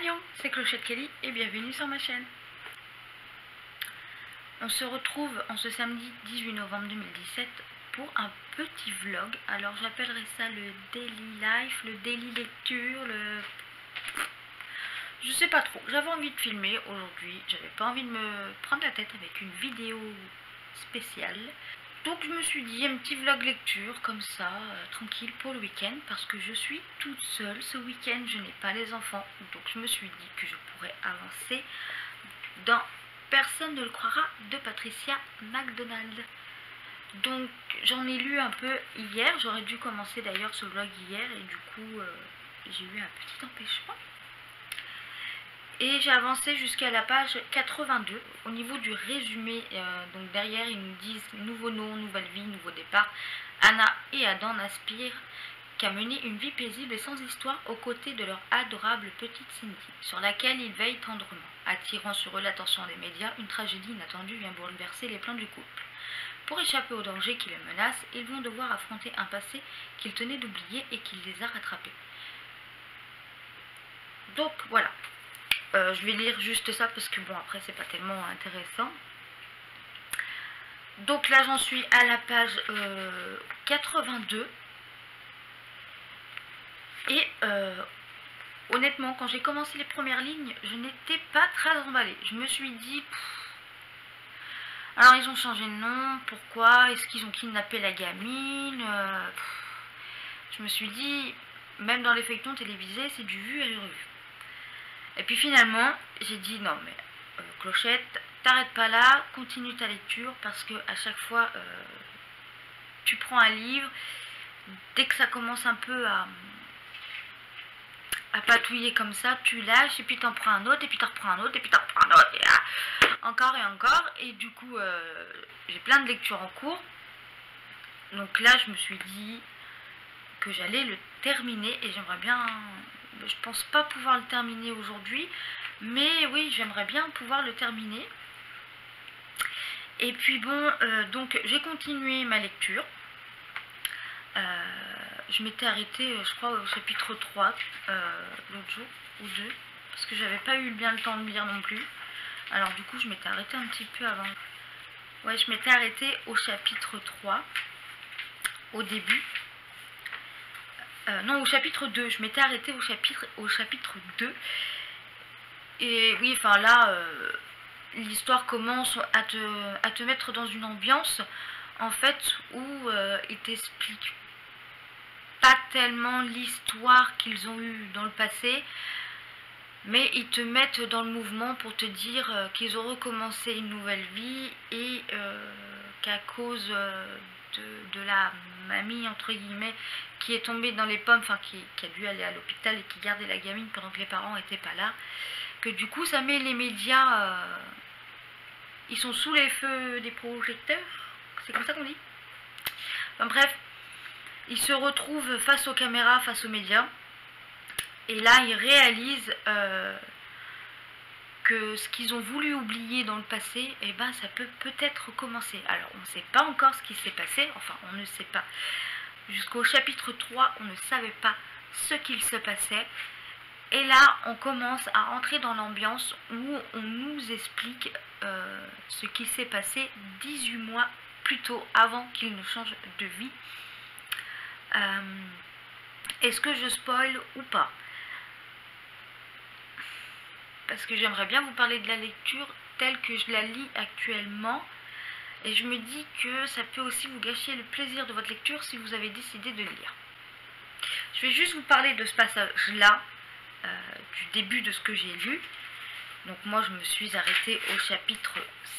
Marion, c'est Clochette Kelly et bienvenue sur ma chaîne. On se retrouve en ce samedi 18 novembre 2017 pour un petit vlog. Alors j'appellerai ça le daily life, le daily lecture, je sais pas trop. J'avais envie de filmer aujourd'hui, j'avais pas envie de me prendre la tête avec une vidéo spéciale. Donc je me suis dit un petit vlog lecture comme ça, tranquille pour le week-end, parce que je suis toute seule ce week-end, je n'ai pas les enfants. Donc je me suis dit que je pourrais avancer dans Personne ne le croira de Patricia McDonald. Donc j'en ai lu un peu hier, j'aurais dû commencer d'ailleurs ce vlog hier et du coup j'ai eu un petit empêchement. Et j'ai avancé jusqu'à la page 82. Au niveau du résumé, donc derrière ils nous disent nouveau nom, nouvelle vie, nouveau départ. Anna et Adam n'aspirent qu'à mener une vie paisible et sans histoire aux côtés de leur adorable petite Cindy, sur laquelle ils veillent tendrement. Attirant sur eux l'attention des médias, une tragédie inattendue vient bouleverser les plans du couple. Pour échapper aux dangers qui les menacent, ils vont devoir affronter un passé qu'ils tenaient d'oublier et qui les a rattrapés. Donc voilà. Je vais lire juste ça parce que bon après c'est pas tellement intéressant. Donc là j'en suis à la page 82 et honnêtement quand j'ai commencé les premières lignes je n'étais pas très emballée. Je me suis dit alors ils ont changé de nom, pourquoi? Est-ce qu'ils ont kidnappé la gamine? Je me suis dit même dans les feuilletons télévisés c'est du vu et du revu. Et puis finalement, j'ai dit non mais Clochette, t'arrêtes pas là, continue ta lecture parce que à chaque fois tu prends un livre, dès que ça commence un peu à patouiller comme ça, tu lâches et puis t'en prends un autre et puis t'en reprends un autre et puis t'en reprends un autre et encore et encore et du coup j'ai plein de lectures en cours. Donc là je me suis dit que j'allais le terminer et j'aimerais bien... Je pense pas pouvoir le terminer aujourd'hui, mais oui, j'aimerais bien pouvoir le terminer. Et puis bon, donc j'ai continué ma lecture. Je m'étais arrêtée, je crois, au chapitre 3 l'autre jour, ou 2, parce que j'avais pas eu bien le temps de lire non plus. Alors du coup, je m'étais arrêtée un petit peu avant. Ouais, je m'étais arrêtée au chapitre 3, au début. Non, au chapitre 2, je m'étais arrêtée au chapitre 2. Et oui, enfin là, l'histoire commence à te mettre dans une ambiance, en fait, où ils t'expliquent pas tellement l'histoire qu'ils ont eue dans le passé, mais ils te mettent dans le mouvement pour te dire qu'ils ont recommencé une nouvelle vie et qu'à cause de la mamie entre guillemets qui est tombée dans les pommes, enfin qui a dû aller à l'hôpital et qui gardait la gamine pendant que les parents n'étaient pas là, que du coup ça met les médias, ils sont sous les feux des projecteurs, c'est comme ça qu'on dit. Enfin, bref, ils se retrouvent face aux caméras, face aux médias, et là ils réalisent que ce qu'ils ont voulu oublier dans le passé, eh ben ça peut peut-être recommencer. Alors on ne sait pas encore ce qui s'est passé, enfin on ne sait pas. Jusqu'au chapitre 3, on ne savait pas ce qu'il se passait. Et là, on commence à entrer dans l'ambiance où on nous explique ce qui s'est passé 18 mois plus tôt, avant qu'il ne change de vie. Est-ce que je spoil ou pas? Parce que j'aimerais bien vous parler de la lecture telle que je la lis actuellement. Et je me dis que ça peut aussi vous gâcher le plaisir de votre lecture si vous avez décidé de lire. Je vais juste vous parler de ce passage-là, du début de ce que j'ai lu. Donc moi je me suis arrêtée au chapitre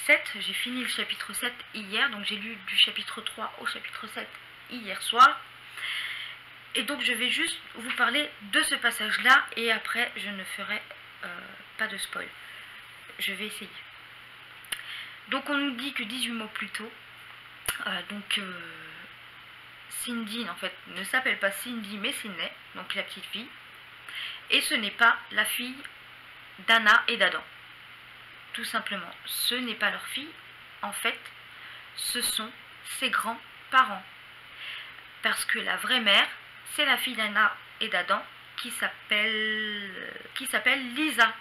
7. J'ai fini le chapitre 7 hier. Donc j'ai lu du chapitre 3 au chapitre 7 hier soir. Et donc je vais juste vous parler de ce passage-là. Et après je ne ferai pas de spoil. Je vais essayer. Donc on nous dit que 18 mois plus tôt, Cindy en fait ne s'appelle pas Cindy mais Sydney, donc la petite fille, et ce n'est pas la fille d'Anna et d'Adam. Tout simplement, ce n'est pas leur fille, en fait, ce sont ses grands-parents. Parce que la vraie mère, c'est la fille d'Anna et d'Adam qui s'appelle qui s'appelle Lisa.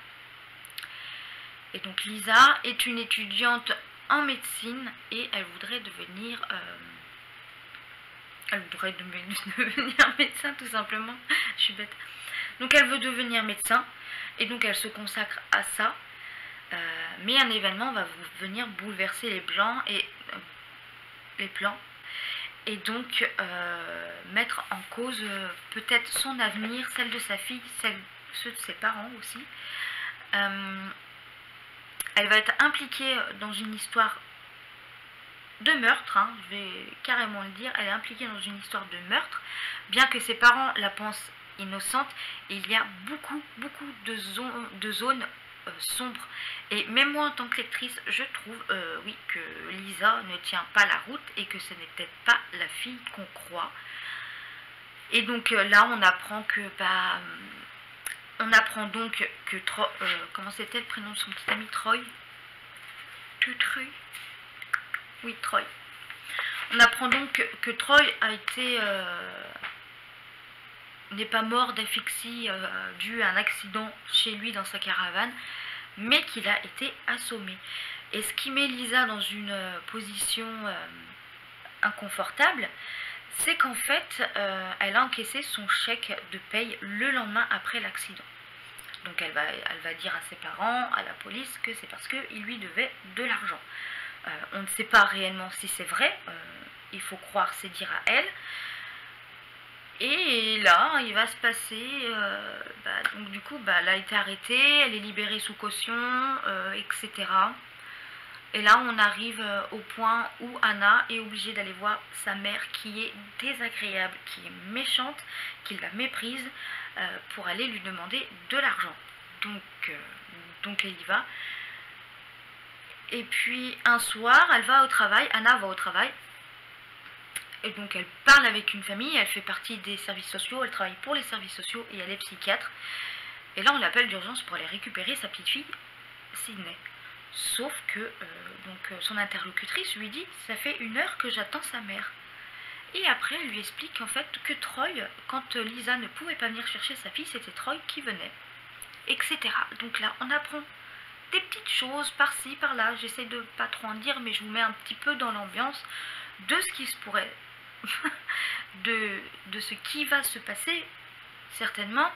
Et donc Lisa est une étudiante en médecine et elle voudrait devenir devenir médecin tout simplement. Je suis bête. Donc elle veut devenir médecin et donc elle se consacre à ça. Mais un événement va venir bouleverser les plans et donc mettre en cause peut-être son avenir, celle de sa fille, ceux de ses parents aussi. Elle va être impliquée dans une histoire de meurtre, hein, je vais carrément le dire, elle est impliquée dans une histoire de meurtre, bien que ses parents la pensent innocente, il y a beaucoup de zones sombres. Et même moi en tant que lectrice, je trouve oui, que Lisa ne tient pas la route et que ce n'est peut-être pas la fille qu'on croit. Et donc là on apprend que comment c'était le prénom de son petit ami Troy? Oui, Troy. On apprend donc que Troy a été n'est pas mort d'asphyxie dû à un accident chez lui dans sa caravane, mais qu'il a été assommé. Et ce qui met Lisa dans une position inconfortable, c'est qu'en fait, elle a encaissé son chèque de paye le lendemain après l'accident. Donc elle va dire à ses parents, à la police, que c'est parce qu'il lui devait de l'argent. On ne sait pas réellement si c'est vrai, il faut croire ses dires à elle. Et là, il va se passer, donc du coup, elle a été arrêtée, elle est libérée sous caution, etc. Et là, on arrive au point où Anna est obligée d'aller voir sa mère qui est désagréable, qui est méchante, qui la méprise, pour aller lui demander de l'argent. Donc elle y va. Et puis un soir, elle va au travail, Anna va au travail. Et donc elle parle avec une famille, elle fait partie des services sociaux, elle travaille pour les services sociaux et elle est psychiatre. Et là on l'appelle d'urgence pour aller récupérer sa petite fille, Sydney. Sauf que son interlocutrice lui dit « ça fait 1 heure que j'attends sa mère ». Et après elle lui explique en fait que Troy, quand Lisa ne pouvait pas venir chercher sa fille, c'était Troy qui venait, etc. Donc là on apprend des petites choses par-ci, par-là. J'essaie de pas trop en dire, mais je vous mets un petit peu dans l'ambiance de ce qui se pourrait, de ce qui va se passer, certainement.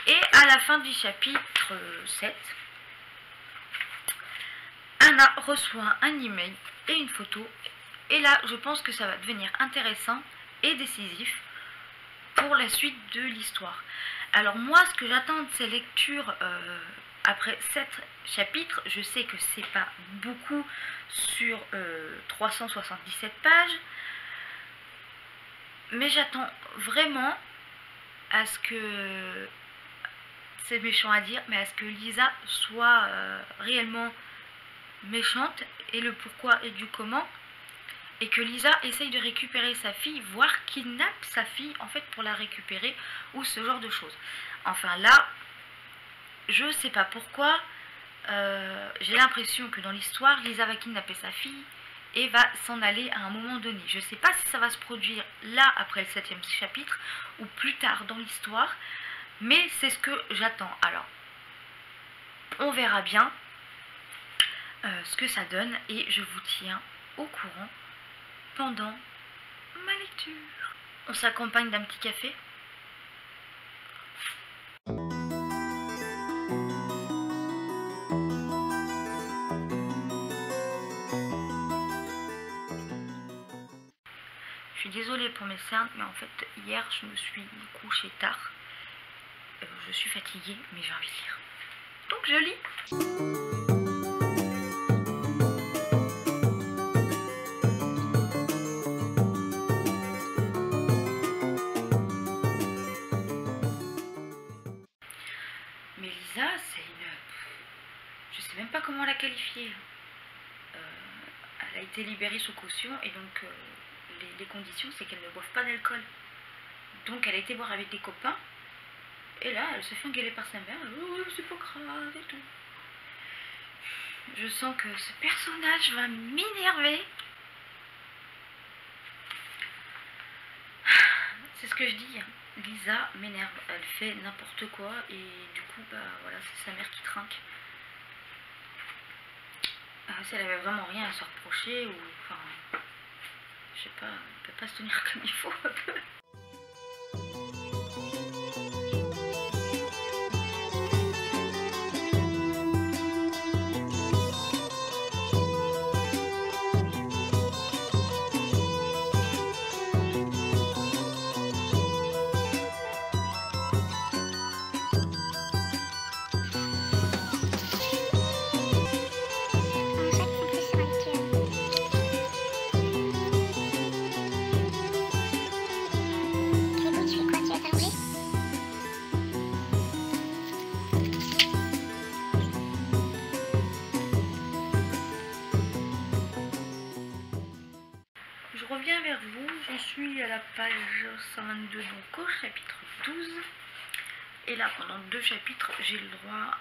Et à la fin du chapitre 7, Anna reçoit un email et une photo. Et là, je pense que ça va devenir intéressant et décisif pour la suite de l'histoire. Alors moi, ce que j'attends de ces lectures après 7 chapitres, je sais que c'est pas beaucoup sur 377 pages, mais j'attends vraiment à ce que, c'est méchant à dire, mais à ce que Lisa soit réellement méchante, et le pourquoi et du comment, et que Lisa essaye de récupérer sa fille, voire kidnappe sa fille en fait pour la récupérer, ou ce genre de choses. Enfin là, je sais pas pourquoi, j'ai l'impression que dans l'histoire, Lisa va kidnapper sa fille et va s'en aller à un moment donné. Je sais pas si ça va se produire là, après le 7e chapitre, ou plus tard dans l'histoire, mais c'est ce que j'attends. Alors, on verra bien ce que ça donne, et je vous tiens au courant pendant ma lecture. On s'accompagne d'un petit café. Je suis désolée pour mes cernes, mais en fait, hier, je me suis couchée tard. Je suis fatiguée, mais j'ai envie de lire. Donc, je lis. Mais Lisa, c'est une... Je sais même pas comment la qualifier. Elle a été libérée sous caution, et donc... les conditions, c'est qu'elle ne boive pas d'alcool. Donc elle a été boire avec des copains. Et là, elle se fait engueuler par sa mère. Oh, c'est pas grave et tout. Je sens que ce personnage va m'énerver. C'est ce que je dis. Hein. Lisa m'énerve, elle fait n'importe quoi et du coup bah voilà, c'est sa mère qui trinque. Si elle avait vraiment rien à se reprocher ou enfin je sais pas, elle peut pas se tenir comme il faut un peu. Je reviens vers vous, j'en suis à la page 122, donc au chapitre 12. Et là, pendant 2 chapitres, j'ai le droit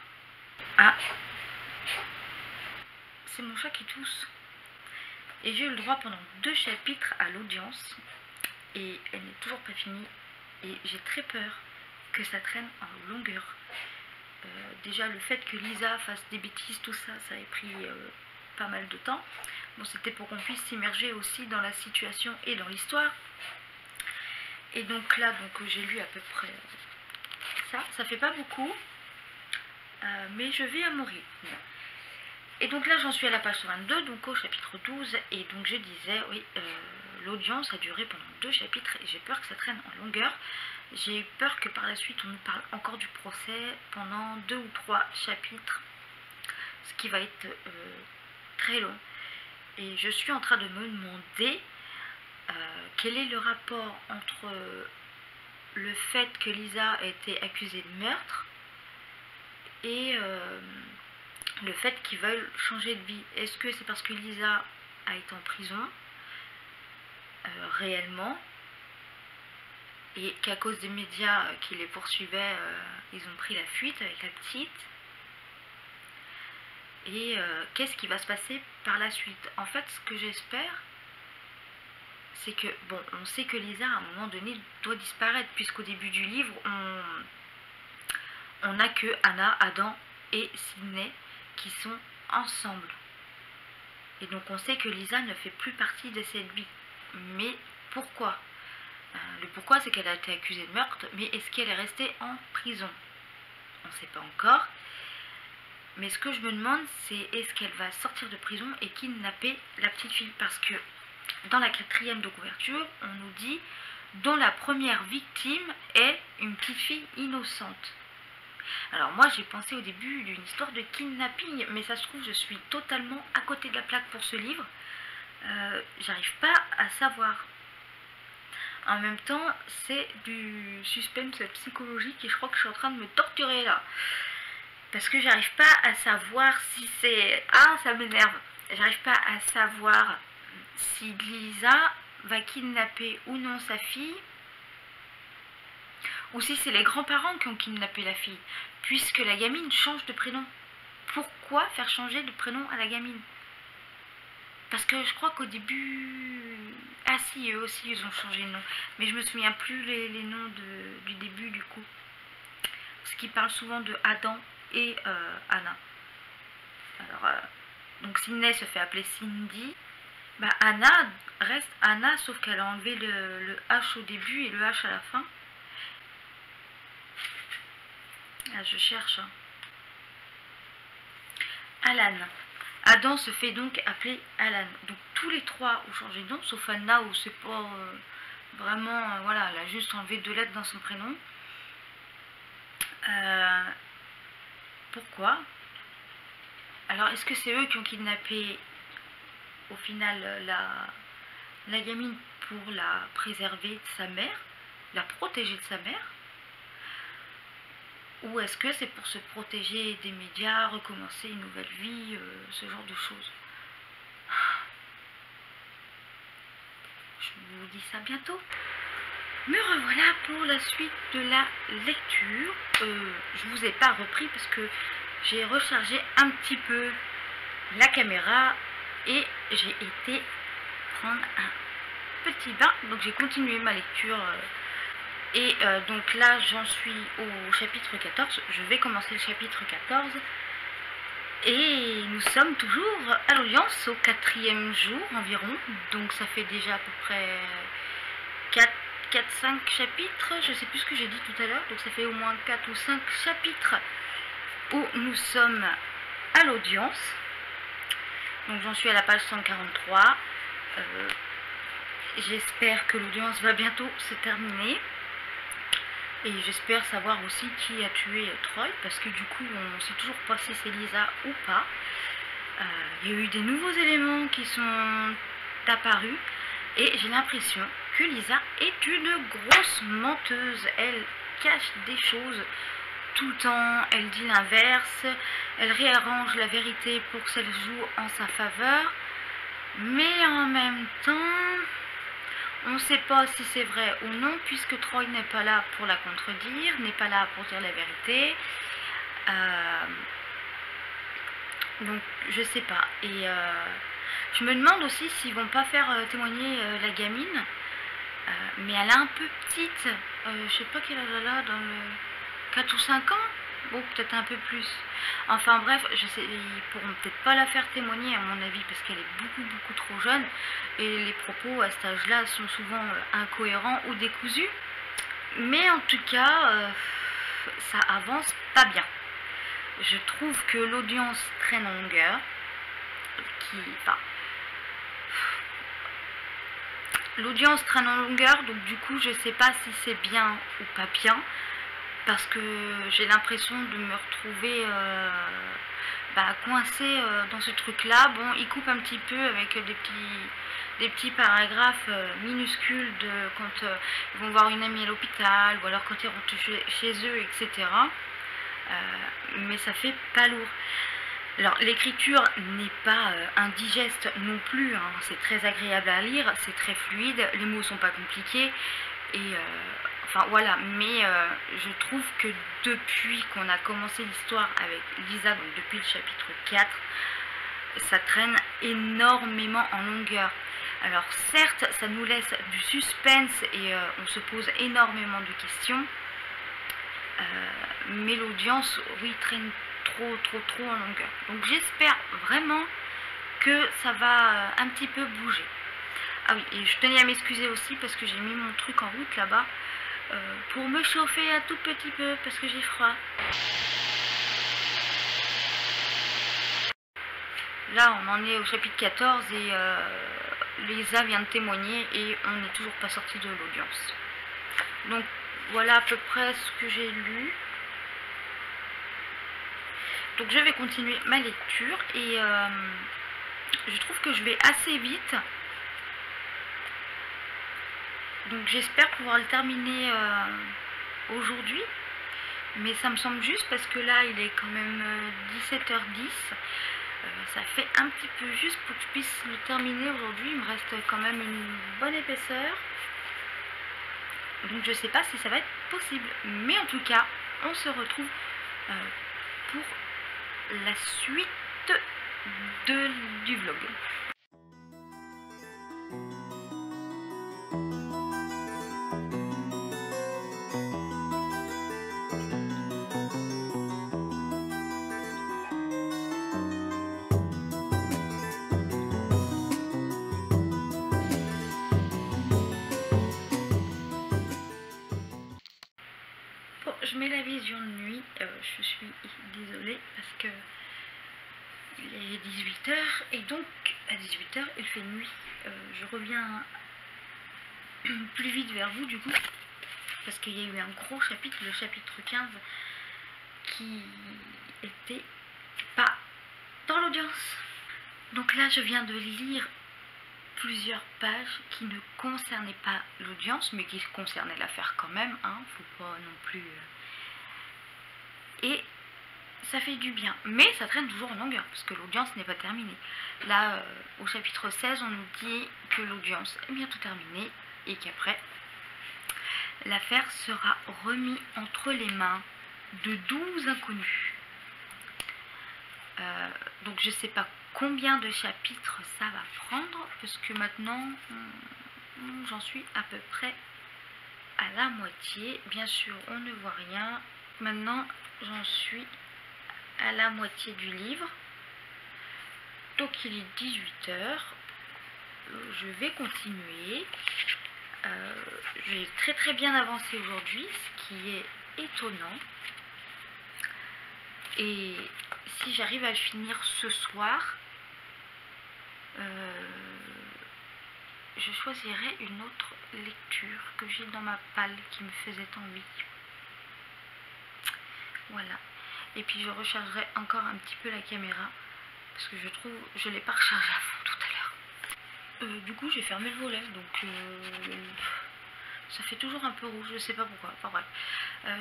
à... C'est mon chat qui tousse. Et j'ai eu le droit pendant 2 chapitres à l'audience. Et elle n'est toujours pas finie. Et j'ai très peur que ça traîne en longueur. Déjà, le fait que Lisa fasse des bêtises, tout ça, ça a pris pas mal de temps. Bon, c'était pour qu'on puisse s'immerger aussi dans la situation et dans l'histoire. Et donc là, j'ai lu à peu près ça fait pas beaucoup, mais je vais à mon rythme. Et donc là, j'en suis à la page 22, donc au chapitre 12, et donc je disais, oui, l'audience a duré pendant 2 chapitres, et j'ai peur que ça traîne en longueur. J'ai peur que par la suite, on nous parle encore du procès pendant 2 ou 3 chapitres, ce qui va être très long. Et je suis en train de me demander quel est le rapport entre le fait que Lisa a été accusée de meurtre et le fait qu'ils veulent changer de vie. Est-ce que c'est parce que Lisa a été en prison réellement et qu'à cause des médias qui les poursuivaient, ils ont pris la fuite avec la petite? Et qu'est-ce qui va se passer par la suite? En fait, ce que j'espère, c'est que, bon, on sait que Lisa, à un moment donné, doit disparaître, puisqu'au début du livre, on n'a que Anna, Adam et Sydney qui sont ensemble. Et donc on sait que Lisa ne fait plus partie de cette vie. Mais pourquoi? Le pourquoi, c'est qu'elle a été accusée de meurtre, mais est-ce qu'elle est restée en prison? On ne sait pas encore. Mais ce que je me demande, c'est est-ce qu'elle va sortir de prison et kidnapper la petite fille? Parce que dans la 4e de couverture, on nous dit dont la première victime est une petite fille innocente. Alors moi j'ai pensé au début d'une histoire de kidnapping, mais ça se trouve je suis totalement à côté de la plaque pour ce livre. J'arrive pas à savoir. En même temps c'est du suspense psychologique et je crois que je suis en train de me torturer là. Parce que j'arrive pas à savoir si c'est... Ah, ça m'énerve. J'arrive pas à savoir si Lisa va kidnapper ou non sa fille, ou si c'est les grands-parents qui ont kidnappé la fille, puisque la gamine change de prénom. Pourquoi faire changer de prénom à la gamine? Parce que je crois qu'au début... Ah si, eux aussi ils ont changé de nom, mais je me souviens plus les noms du début du coup. Parce qu'ils parlent souvent de Adam et Anna. Alors, donc Sydney se fait appeler Cindy. Bah, Anna reste Anna, sauf qu'elle a enlevé le H au début et le H à la fin. Là, je cherche. Alan. Adam se fait donc appeler Alan. Donc tous les 3 ont changé de nom, sauf Anna où c'est pas vraiment... voilà, elle a juste enlevé 2 lettres dans son prénom. Pourquoi? Alors, est-ce que c'est eux qui ont kidnappé, au final, la gamine pour la préserver de sa mère, la protéger de sa mère? Ou est-ce que c'est pour se protéger des médias, recommencer une nouvelle vie, ce genre de choses? Je vous dis ça bientôt. Me revoilà pour la suite de la lecture. Je vous ai pas repris parce que j'ai rechargé un petit peu la caméra et j'ai été prendre un petit bain. Donc j'ai continué ma lecture Et donc là j'en suis au chapitre 14, je vais commencer le chapitre 14. Et nous sommes toujours à l'audience au 4e jour environ, donc ça fait déjà à peu près 4-5 chapitres, je sais plus ce que j'ai dit tout à l'heure, donc ça fait au moins 4 ou 5 chapitres où nous sommes à l'audience. Donc j'en suis à la page 143, j'espère que l'audience va bientôt se terminer. Et j'espère savoir aussi qui a tué Troy, parce que du coup on ne sait toujours pas si c'est Lisa ou pas. Il y a eu des nouveaux éléments qui sont apparus et j'ai l'impression que Lisa est une grosse menteuse. Elle cache des choses tout le temps, elle dit l'inverse, elle réarrange la vérité pour que ça joue en sa faveur, mais en même temps on ne sait pas si c'est vrai ou non, puisque Troy n'est pas là pour la contredire, n'est pas là pour dire la vérité. Donc je sais pas. Et je me demande aussi s'ils vont pas faire témoigner la gamine. Mais elle est un peu petite. Je sais pas quel âge elle a, dans le 4 ou 5 ans. Bon, peut-être un peu plus. Enfin bref, je sais, ils pourront peut-être pas la faire témoigner à mon avis parce qu'elle est beaucoup trop jeune et les propos à cet âge-là sont souvent incohérents ou décousus. Mais en tout cas, ça avance pas bien. Je trouve que l'audience traîne en longueur. L'audience traîne en longueur, donc du coup je sais pas si c'est bien ou pas bien. Parce que j'ai l'impression de me retrouver coincée dans ce truc là. Bon, ils coupent un petit peu avec des petits paragraphes minuscules de quand ils vont voir une amie à l'hôpital ou alors quand ils rentrent chez eux, etc. Mais ça fait pas lourd. Alors l'écriture n'est pas indigeste non plus, hein. C'est très agréable à lire, c'est très fluide, les mots sont pas compliqués et enfin voilà, mais je trouve que depuis qu'on a commencé l'histoire avec Lisa, donc depuis le chapitre 4, ça traîne énormément en longueur. Alors certes, ça nous laisse du suspense et on se pose énormément de questions, mais l'audience, oui, traîne trop en longueur. Donc j'espère vraiment que ça va un petit peu bouger. Ah oui, et je tenais à m'excuser aussi parce que j'ai mis mon truc en route là-bas pour me chauffer un tout petit peu parce que j'ai froid. Là, on en est au chapitre 14 et Lisa vient de témoigner et on n'est toujours pas sorti de l'audience. Donc voilà à peu près ce que j'ai lu. Donc je vais continuer ma lecture et je trouve que je vais assez vite. Donc j'espère pouvoir le terminer aujourd'hui. Mais ça me semble juste parce que là il est quand même 17h10. Ça fait un petit peu juste pour que je puisse le terminer aujourd'hui. Il me reste quand même une bonne épaisseur. Donc je sais pas si ça va être possible. Mais en tout cas, on se retrouve pour la suite du vlog. Bon, je mets la vision de nuit, je suis désolée parce que il est 18h et donc à 18h il fait nuit. Je reviens plus vite vers vous du coup parce qu'il y a eu un gros chapitre, le chapitre 15, qui était pas dans l'audience. Donc là je viens de lire plusieurs pages qui ne concernaient pas l'audience mais qui concernaient l'affaire quand même, hein, faut pas non plus... Et ça fait du bien, mais ça traîne toujours en longueur parce que l'audience n'est pas terminée. Là au chapitre 16 on nous dit que l'audience est bientôt terminée et qu'après l'affaire sera remise entre les mains de 12 inconnus. Donc je sais pas combien de chapitres ça va prendre parce que maintenant j'en suis à peu près à la moitié. Bien sûr, on ne voit rien. Maintenant, j'en suis à la moitié du livre. Donc, il est 18 heures. Je vais continuer. J'ai très bien avancé aujourd'hui, ce qui est étonnant. Et si j'arrive à le finir ce soir, je choisirai une autre lecture que j'ai dans ma palle qui me faisait envie. Voilà. Et puis je rechargerai encore un petit peu la caméra parce que je trouve je l'ai pas rechargée à fond tout à l'heure. Du coup j'ai fermé le volet, donc ça fait toujours un peu rouge, je sais pas pourquoi. Enfin bref.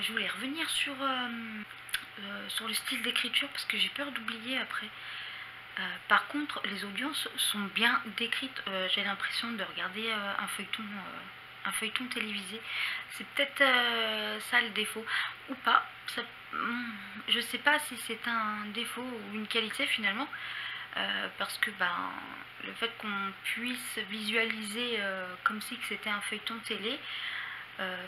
Je voulais revenir sur le style d'écriture parce que j'ai peur d'oublier après. Par contre, les audiences sont bien décrites. J'ai l'impression de regarder un feuilleton télévisé. C'est peut-être ça le défaut ou pas. Je sais pas si c'est un défaut ou une qualité finalement. Parce que le fait qu'on puisse visualiser comme si c'était un feuilleton télé,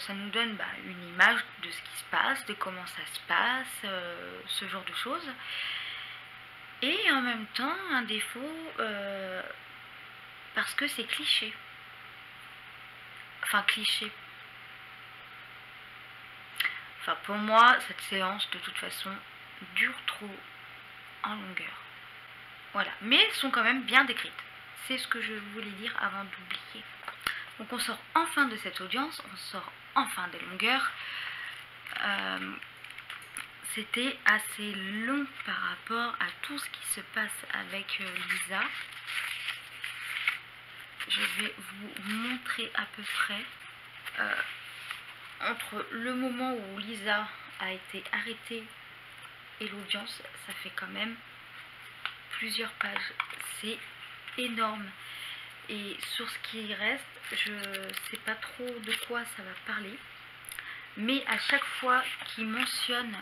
ça nous donne une image de ce qui se passe, de comment ça se passe, ce genre de choses. Et en même temps, un défaut, parce que c'est cliché. Enfin, cliché. Enfin, pour moi, cette séance, de toute façon, dure trop en longueur. Voilà. Mais elles sont quand même bien décrites. C'est ce que je voulais dire avant d'oublier. Donc, on sort enfin de cette audience, on sort enfin des longueurs. C'était assez long par rapport à tout ce qui se passe avec Lisa. Je vais vous montrer à peu près entre le moment où Lisa a été arrêtée et l'audience, ça fait quand même plusieurs pages. C'est énorme. Et sur ce qui reste, je ne sais pas trop de quoi ça va parler. Mais à chaque fois qu'il mentionne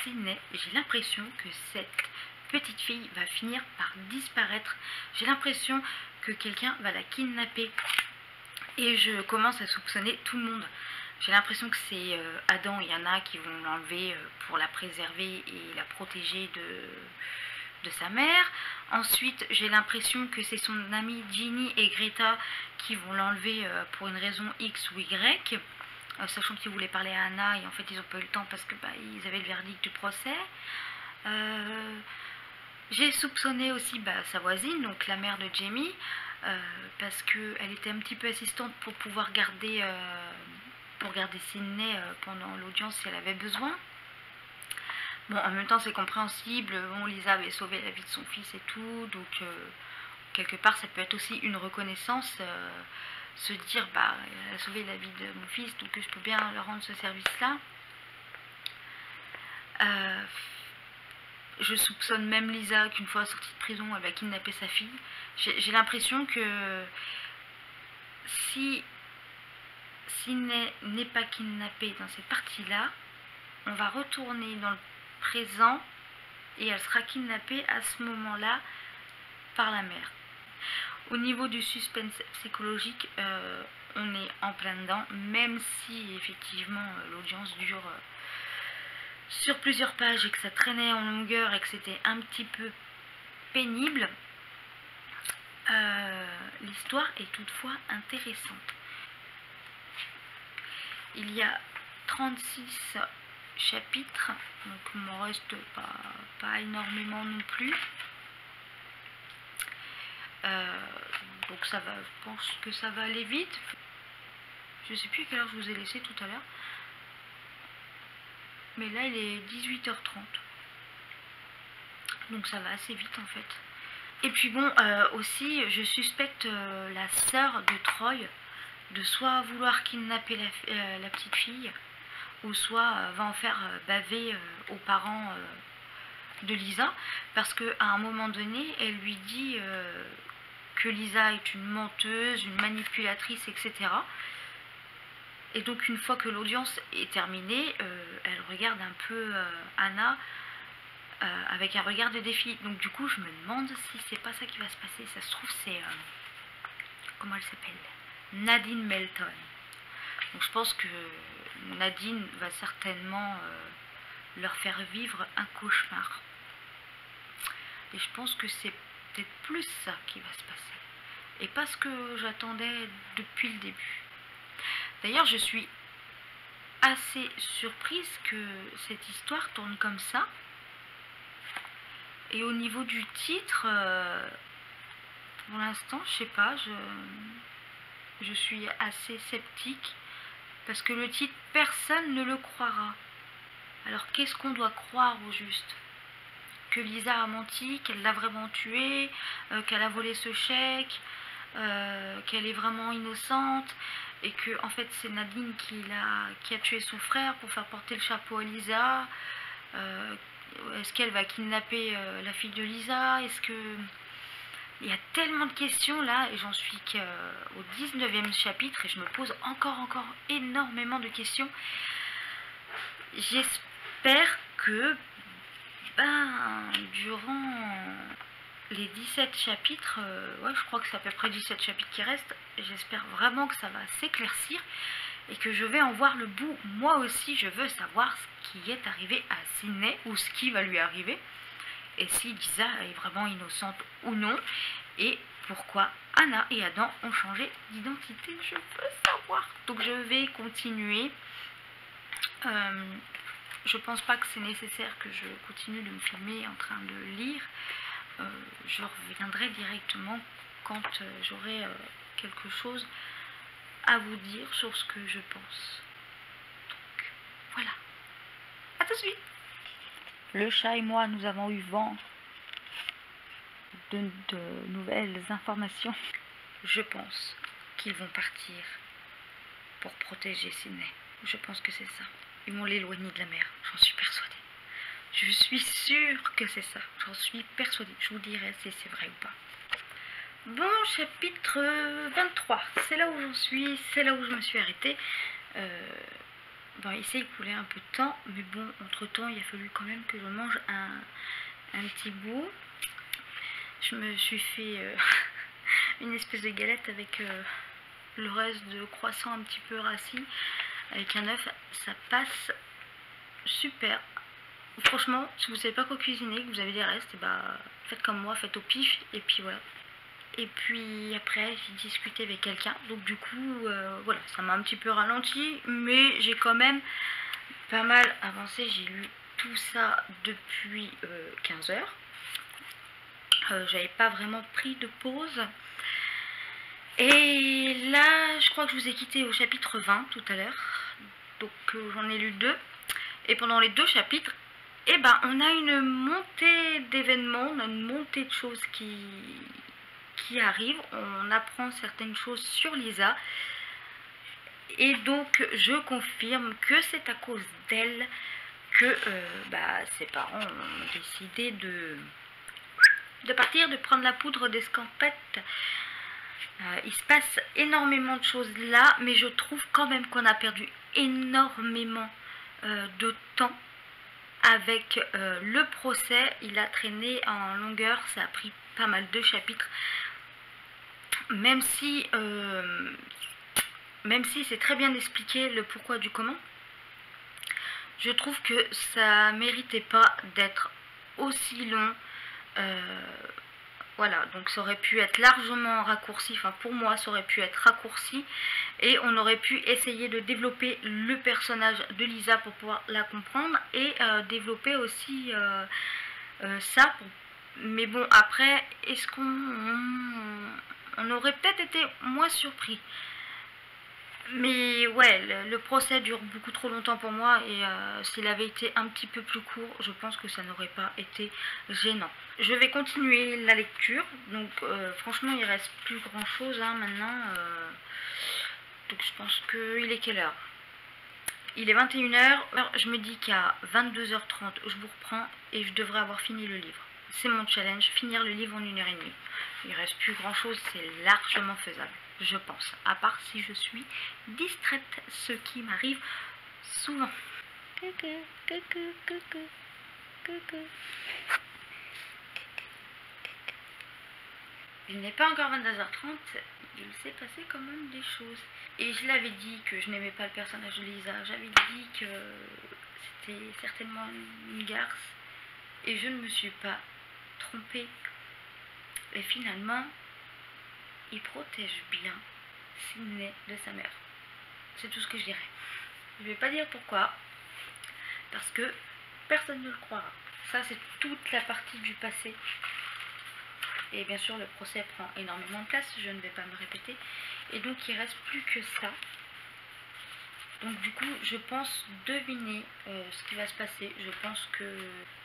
Sydney, j'ai l'impression que cette petite fille va finir par disparaître. J'ai l'impression que quelqu'un va la kidnapper. Et je commence à soupçonner tout le monde. J'ai l'impression que c'est Adam et Anna qui vont l'enlever pour la préserver et la protéger de sa mère. Ensuite, j'ai l'impression que c'est son amie Ginny et Greta qui vont l'enlever pour une raison X ou Y. Sachant qu'ils voulaient parler à Anna et en fait ils n'ont pas eu le temps parce que ils avaient le verdict du procès. J'ai soupçonné aussi sa voisine, donc la mère de Jamie, parce qu'elle était un petit peu assistante pour pouvoir garder Sydney pendant l'audience si elle avait besoin. Bon, en même temps c'est compréhensible, bon, Lisa avait sauvé la vie de son fils et tout, donc quelque part ça peut être aussi une reconnaissance, se dire elle a sauvé la vie de mon fils, donc je peux bien leur rendre ce service-là. Je soupçonne même Lisa qu'une fois sortie de prison, elle va kidnapper sa fille. J'ai l'impression que si Sydney n'est pas kidnappée dans cette partie-là, on va retourner dans le présent et elle sera kidnappée à ce moment-là par la mère. Au niveau du suspense psychologique, on est en plein dedans, même si effectivement l'audience dure sur plusieurs pages et que ça traînait en longueur et que c'était un petit peu pénible. L'histoire est toutefois intéressante. Il y a 36 chapitres, donc il m'en reste pas énormément non plus. Donc ça va, je pense que ça va aller vite. Je sais plus à quelle heure je vous ai laissé tout à l'heure. Mais là il est 18h30. Donc ça va assez vite en fait. Et puis bon, aussi je suspecte la sœur de Troy de soit vouloir kidnapper la petite fille, ou soit va en faire baver aux parents de Lisa, parce qu'à un moment donné elle lui dit que Lisa est une menteuse, une manipulatrice, etc. Et donc une fois que l'audience est terminée, elle regarde un peu Anna avec un regard de défi. Donc du coup je me demande si c'est pas ça qui va se passer. Ça se trouve c'est... comment elle s'appelle, Nadine Melton. Donc je pense que Nadine va certainement leur faire vivre un cauchemar. Et je pense que c'est peut-être plus ça qui va se passer. Et pas ce que j'attendais depuis le début. D'ailleurs, je suis assez surprise que cette histoire tourne comme ça. Et au niveau du titre, pour l'instant, je sais pas, je suis assez sceptique. Parce que le titre, personne ne le croira. Alors qu'est-ce qu'on doit croire au juste? Que Lisa a menti, qu'elle l'a vraiment tué, qu'elle a volé ce chèque, qu'elle est vraiment innocente, et que en fait c'est Nadine qui a tué son frère pour faire porter le chapeau à Lisa. Est-ce qu'elle va kidnapper la fille de Lisa? Est-ce que... Il y a tellement de questions là, et j'en suis qu'au 19e chapitre, et je me pose encore énormément de questions. J'espère que durant les 17 chapitres, ouais, je crois que c'est à peu près 17 chapitres qui restent, j'espère vraiment que ça va s'éclaircir et que je vais en voir le bout. Moi aussi, je veux savoir ce qui est arrivé à Sydney ou ce qui va lui arriver, et si Lisa est vraiment innocente ou non, et pourquoi Anna et Adam ont changé d'identité. Je veux savoir. Donc je vais continuer. Je pense pas que c'est nécessaire que je continue de me filmer en train de lire. Je reviendrai directement quand j'aurai quelque chose à vous dire sur ce que je pense. Donc voilà. À tout de suite. Le chat et moi, nous avons eu vent de nouvelles informations. Je pense qu'ils vont partir pour protéger Sydney. Je pense que c'est ça. Ils vont l'éloigner de la mer, j'en suis persuadée. Je suis sûre que c'est ça, j'en suis persuadée. Je vous dirai si c'est vrai ou pas. Bon, chapitre 23, c'est là où j'en suis, c'est là où je me suis arrêtée. Bon, il s'est écoulé un peu de temps, mais bon, entre temps, il a fallu quand même que je mange un petit bout. Je me suis fait une espèce de galette avec le reste de croissant un petit peu rassis, avec un œuf. Ça passe super. Franchement, si vous savez pas quoi cuisiner, que vous avez des restes, et bah, faites comme moi, faites au pif, et puis voilà. Et puis après, j'ai discuté avec quelqu'un, donc du coup, voilà, ça m'a un petit peu ralenti, mais j'ai quand même pas mal avancé. J'ai lu tout ça depuis 15 heures. J'avais pas vraiment pris de pause. Et là, je crois que je vous ai quitté au chapitre 20 tout à l'heure, donc j'en ai lu 2. Et pendant les 2 chapitres, eh ben, on a une montée d'événements, on a une montée de choses qui arrivent. On apprend certaines choses sur Lisa. Et donc, je confirme que c'est à cause d'elle que ses parents ont décidé de partir, de prendre la poudre d'escampette. Il se passe énormément de choses là, mais je trouve quand même qu'on a perdu énormément de temps avec le procès. Il a traîné en longueur, ça a pris pas mal de chapitres, même si c'est très bien expliqué le pourquoi du comment. Je trouve que ça méritait pas d'être aussi long. Voilà, donc ça aurait pu être largement raccourci, enfin pour moi ça aurait pu être raccourci, et on aurait pu essayer de développer le personnage de Lisa pour pouvoir la comprendre, et développer aussi ça. Mais bon, après, est-ce on aurait peut-être été moins surpris. Mais ouais, le procès dure beaucoup trop longtemps pour moi, et s'il avait été un petit peu plus court, je pense que ça n'aurait pas été gênant. Je vais continuer la lecture, donc franchement il reste plus grand chose maintenant, donc je pense qu'il est quelle heure? Il est 21h, je me dis qu'à 22h30 je vous reprends et je devrais avoir fini le livre. C'est mon challenge, finir le livre en 1h30. Il reste plus grand chose, c'est largement faisable, je pense. À part si je suis distraite, ce qui m'arrive souvent. Coucou, coucou, coucou, coucou. Il n'est pas encore 22h30, il s'est passé quand même des choses. Et je l'avais dit que je n'aimais pas le personnage de Lisa. J'avais dit que c'était certainement une garce. Et je ne me suis pas trompée. Et finalement, il protège bien Sydney de sa mère. C'est tout ce que je dirais. Je ne vais pas dire pourquoi. Parce que personne ne le croira. Ça, c'est toute la partie du passé. Et bien sûr, le procès prend énormément de place. Je ne vais pas me répéter. Et donc, il ne reste plus que ça. Donc du coup, je pense deviner ce qui va se passer. Je pense que,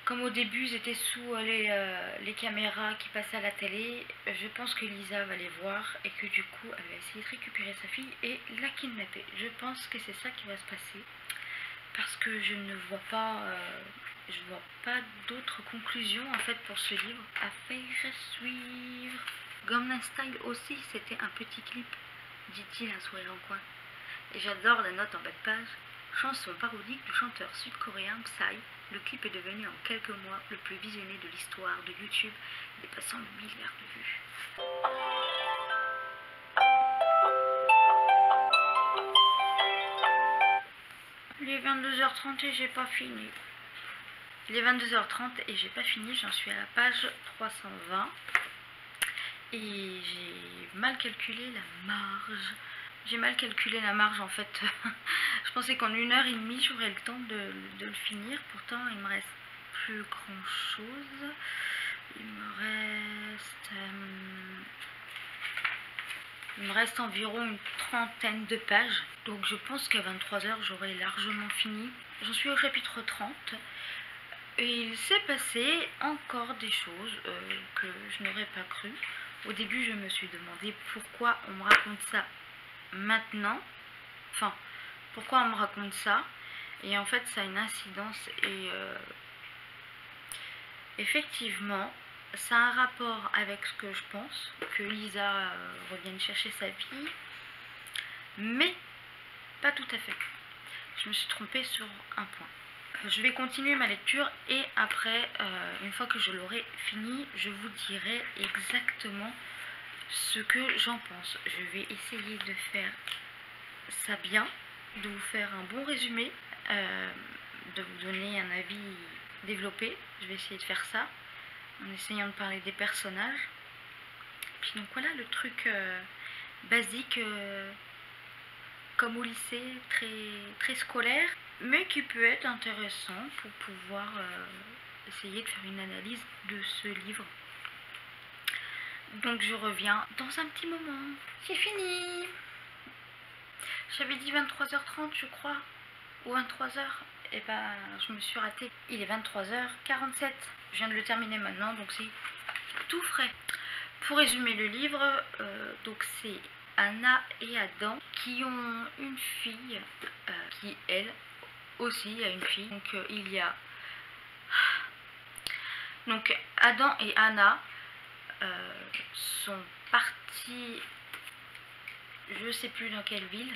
comme au début, ils étaient sous les caméras qui passaient à la télé, je pense que Lisa va les voir et que du coup, elle va essayer de récupérer sa fille et la kidnapper. Je pense que c'est ça qui va se passer. Parce que je ne vois pas... je vois pas d'autres conclusions en fait pour ce livre. Affaire à suivre. Gangnam Style aussi, c'était un petit clip, dit-il un sourire en coin. Et j'adore la note en bas de page. Chanson parodique du chanteur sud-coréen Psy. Le clip est devenu en quelques mois le plus visionné de l'histoire de YouTube, dépassant le milliard de vues. Il est 22h30 et j'ai pas fini. Il est 22h30 et j'ai pas fini, j'en suis à la page 320. Et j'ai mal calculé la marge. J'ai mal calculé la marge en fait. Je pensais qu'en 1h30 j'aurais le temps de le finir. Pourtant il me reste plus grand chose. Il me reste environ une trentaine de pages. Donc je pense qu'à 23h j'aurai largement fini. J'en suis au chapitre 30. Et il s'est passé encore des choses que je n'aurais pas cru. Au début je me suis demandé pourquoi on me raconte ça maintenant. Enfin, pourquoi on me raconte ça. Et en fait ça a une incidence et effectivement ça a un rapport avec ce que je pense, que Lisa revienne chercher sa fille, mais pas tout à fait. Je me suis trompée sur un point. Je vais continuer ma lecture et après, une fois que je l'aurai fini, je vous dirai exactement ce que j'en pense. Je vais essayer de faire ça bien, de vous faire un bon résumé, de vous donner un avis développé. Je vais essayer de faire ça en essayant de parler des personnages. Puis donc voilà le truc basique comme au lycée, très scolaire, mais qui peut être intéressant pour pouvoir essayer de faire une analyse de ce livre. Donc je reviens dans un petit moment. C'est fini. J'avais dit 23h30 je crois, ou 23h. Et ben je me suis ratée. Il est 23h47. Je viens de le terminer maintenant, donc c'est tout frais. Pour résumer le livre, donc c'est Anna et Adam qui ont une fille qui elle aussi a une fille. Donc il y a donc Adam et Anna sont partis, je sais plus dans quelle ville,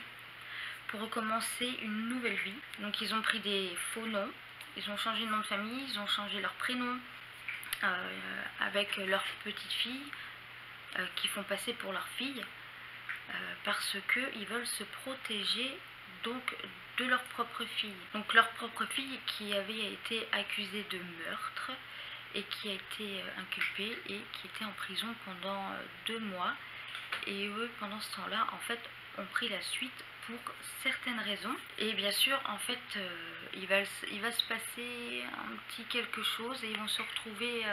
pour recommencer une nouvelle vie. Donc ils ont pris des faux noms, ils ont changé de nom de famille, ils ont changé leur prénom avec leur petite fille qui font passer pour leur fille parce qu'ils veulent se protéger donc de leur propre fille. Donc leur propre fille qui avait été accusée de meurtre et qui a été inculpée et qui était en prison pendant 2 mois. Et eux, pendant ce temps-là, en fait, ont pris la suite pour certaines raisons. Et bien sûr, en fait, il va se passer un petit quelque chose et ils vont se retrouver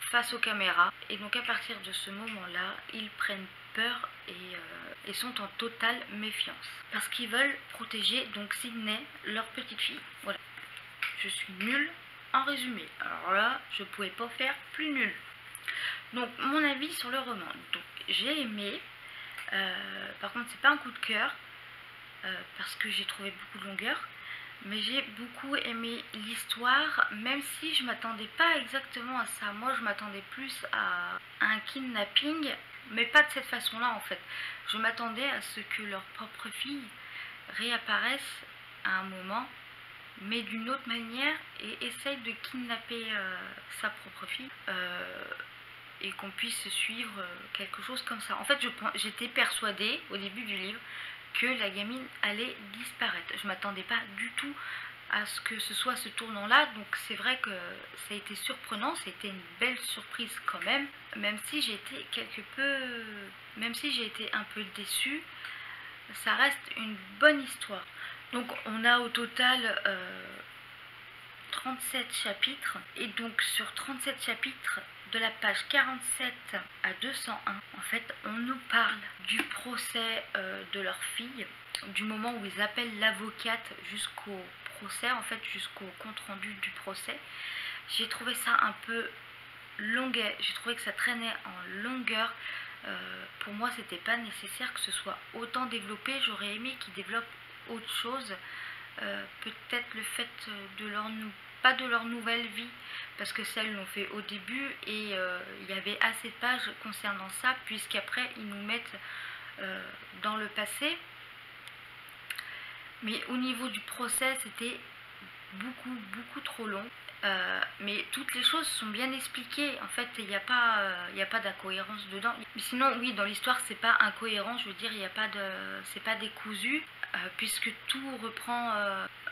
face aux caméras. Et donc à partir de ce moment-là, ils prennent peur et sont en totale méfiance. Parce qu'ils veulent protéger donc Sydney, leur petite fille. Voilà. Je suis nulle en résumé. Alors là, je pouvais pas faire plus nul. Donc mon avis sur le roman. Donc j'ai aimé. Par contre c'est pas un coup de cœur parce que j'ai trouvé beaucoup de longueur, mais j'ai beaucoup aimé l'histoire, même si je m'attendais pas exactement à ça. Moi je m'attendais plus à un kidnapping, mais pas de cette façon là en fait. Je m'attendais à ce que leur propre fille réapparaisse à un moment, mais d'une autre manière, et essaye de kidnapper sa propre fille et qu'on puisse suivre quelque chose comme ça. En fait j'étais persuadée au début du livre que la gamine allait disparaître. Je m'attendais pas du tout à ce que ce soit ce tournant-là, donc c'est vrai que ça a été surprenant, ça a été une belle surprise quand même, même si j'ai été même si j'ai été un peu déçue, ça reste une bonne histoire. Donc on a au total 37 chapitres, et donc sur 37 chapitres, de la page 47 à 201, en fait, on nous parle du procès de leur fille, du moment où ils appellent l'avocate jusqu'au procès, en fait, jusqu'au compte-rendu du procès. J'ai trouvé ça un peu longuet, j'ai trouvé que ça traînait en longueur. Pour moi, c'était pas nécessaire que ce soit autant développé. J'aurais aimé qu'ils développent autre chose. Peut-être le fait de pas de leur nouvelle vie, parce que celles l'ont fait au début, et il y avait assez de pages concernant ça, puisqu'après ils nous mettent dans le passé. Mais au niveau du procès, c'était beaucoup trop long. Mais toutes les choses sont bien expliquées. En fait, il n'y a pas d'incohérence dedans. Sinon, oui, dans l'histoire, c'est pas incohérent. Je veux dire, c'est pas décousu, puisque tout reprend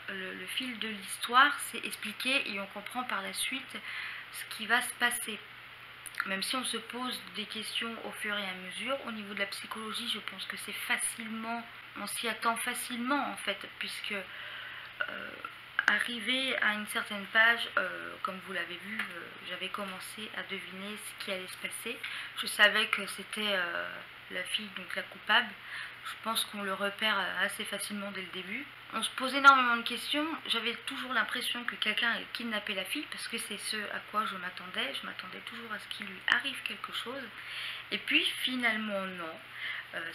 le fil de l'histoire. C'est expliqué et on comprend par la suite ce qui va se passer. Même si on se pose des questions au fur et à mesure, au niveau de la psychologie, je pense que c'est facilement, on s'y attend facilement en fait, puisque arrivé à une certaine page, comme vous l'avez vu, j'avais commencé à deviner ce qui allait se passer. Je savais que c'était la fille, donc la coupable. Je pense qu'on le repère assez facilement dès le début. On se pose énormément de questions. J'avais toujours l'impression que quelqu'un allait kidnapper la fille, parce que c'est ce à quoi je m'attendais. Je m'attendais toujours à ce qu'il lui arrive quelque chose. Et puis finalement non,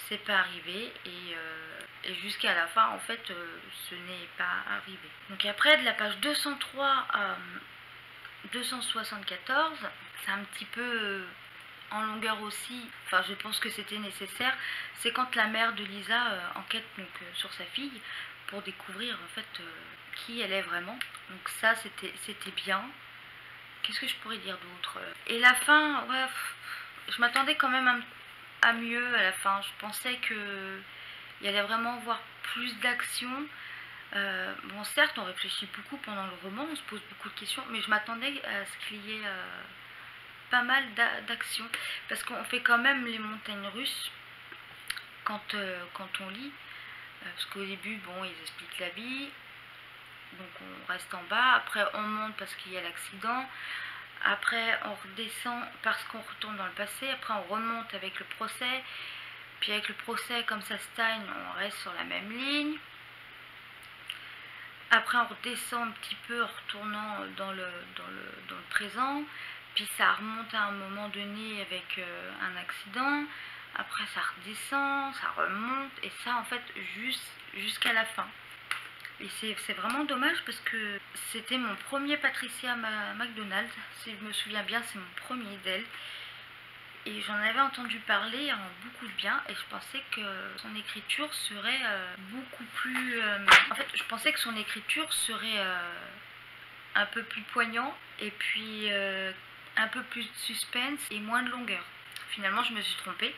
c'est pas arrivé, et jusqu'à la fin en fait ce n'est pas arrivé. Donc après, de la page 203 à 274, c'est un petit peu en longueur aussi, enfin je pense que c'était nécessaire. C'est quand la mère de Lisa enquête donc sur sa fille pour découvrir en fait qui elle est vraiment. Donc ça c'était bien. Qu'est-ce que je pourrais dire d'autre? Et la fin, ouais, je m'attendais quand même à mieux à la fin. Je pensais qu'il y allait vraiment avoir plus d'action. Bon, certes, on réfléchit beaucoup pendant le roman, on se pose beaucoup de questions, mais je m'attendais à ce qu'il y ait pas mal d'action, parce qu'on fait quand même les montagnes russes quand on lit, parce qu'au début, bon, ils expliquent la vie, donc on reste en bas, après on monte parce qu'il y a l'accident, après on redescend parce qu'on retourne dans le passé, après on remonte avec le procès, puis avec le procès, comme ça stagne, on reste sur la même ligne. Après on redescend un petit peu en retournant dans le présent, puis ça remonte à un moment donné avec un accident, après ça redescend, ça remonte, et ça en fait jusqu'à la fin. Et c'est vraiment dommage, parce que c'était mon premier Patricia McDonald, si je me souviens bien, c'est mon premier d'elle. Et j'en avais entendu parler en beaucoup de bien, et je pensais que son écriture serait beaucoup plus... en fait, je pensais que son écriture serait un peu plus poignant, et puis un peu plus de suspense et moins de longueur. Finalement, je me suis trompée.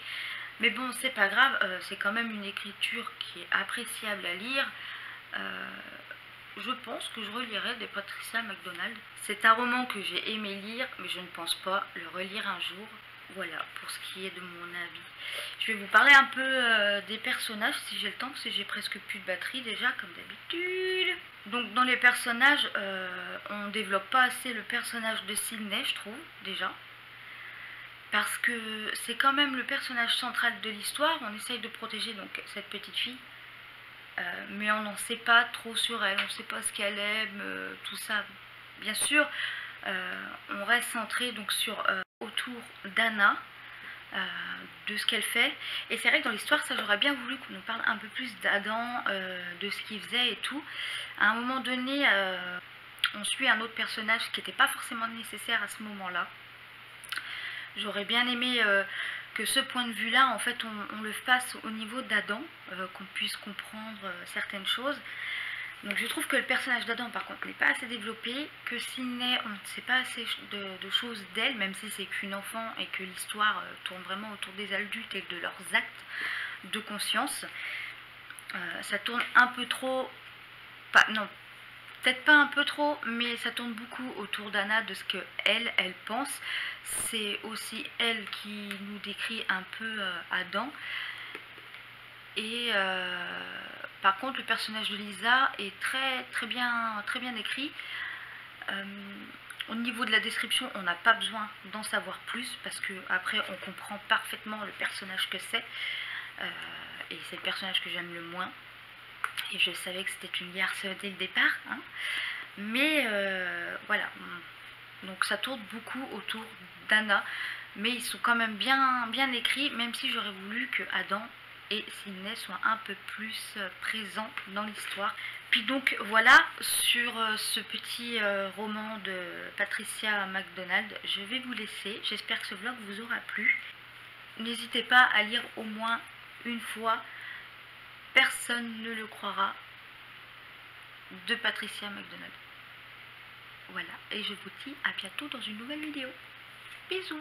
Mais bon, c'est pas grave, c'est quand même une écriture qui est appréciable à lire. Je pense que je relirai des Patricia McDonald. C'est un roman que j'ai aimé lire, mais je ne pense pas le relire un jour. Voilà, pour ce qui est de mon avis. Je vais vous parler un peu des personnages, si j'ai le temps, parce que j'ai presque plus de batterie déjà, comme d'habitude. Donc dans les personnages, on ne développe pas assez le personnage de Sydney, je trouve, déjà. Parce que c'est quand même le personnage central de l'histoire. On essaye de protéger donc cette petite fille. Mais on n'en sait pas trop sur elle, on ne sait pas ce qu'elle aime, tout ça. Bien sûr, on reste centré donc autour d'Anna, de ce qu'elle fait. Et c'est vrai que dans l'histoire, ça j'aurais bien voulu qu'on nous parle un peu plus d'Adam, de ce qu'il faisait et tout. À un moment donné, on suit un autre personnage qui n'était pas forcément nécessaire à ce moment-là. J'aurais bien aimé que ce point de vue-là, en fait, on le fasse au niveau d'Adam, qu'on puisse comprendre certaines choses. Donc je trouve que le personnage d'Adam, par contre, n'est pas assez développé, que Sydney, on ne sait pas assez de choses d'elle, même si c'est qu'une enfant et que l'histoire tourne vraiment autour des adultes et de leurs actes de conscience. Ça tourne un peu trop, pas, non, peut-être pas un peu trop, mais ça tourne beaucoup autour d'Anna, de ce que elle pense. C'est aussi elle qui nous décrit un peu Adam. Et par contre, le personnage de Lisa est très bien écrit. Au niveau de la description, on n'a pas besoin d'en savoir plus parce que après on comprend parfaitement le personnage que c'est. Et c'est le personnage que j'aime le moins. Et je savais que c'était une garce dès le départ. Hein. Mais voilà. Donc ça tourne beaucoup autour d'Anna. Mais ils sont quand même bien écrits, même si j'aurais voulu que Adam et Sydney soient un peu plus présents dans l'histoire. Puis donc voilà, sur ce petit roman de Patricia McDonald, je vais vous laisser. J'espère que ce vlog vous aura plu. N'hésitez pas à lire au moins une fois Personne ne le croira de Patricia McDonald. Voilà, et je vous dis à bientôt dans une nouvelle vidéo. Bisous!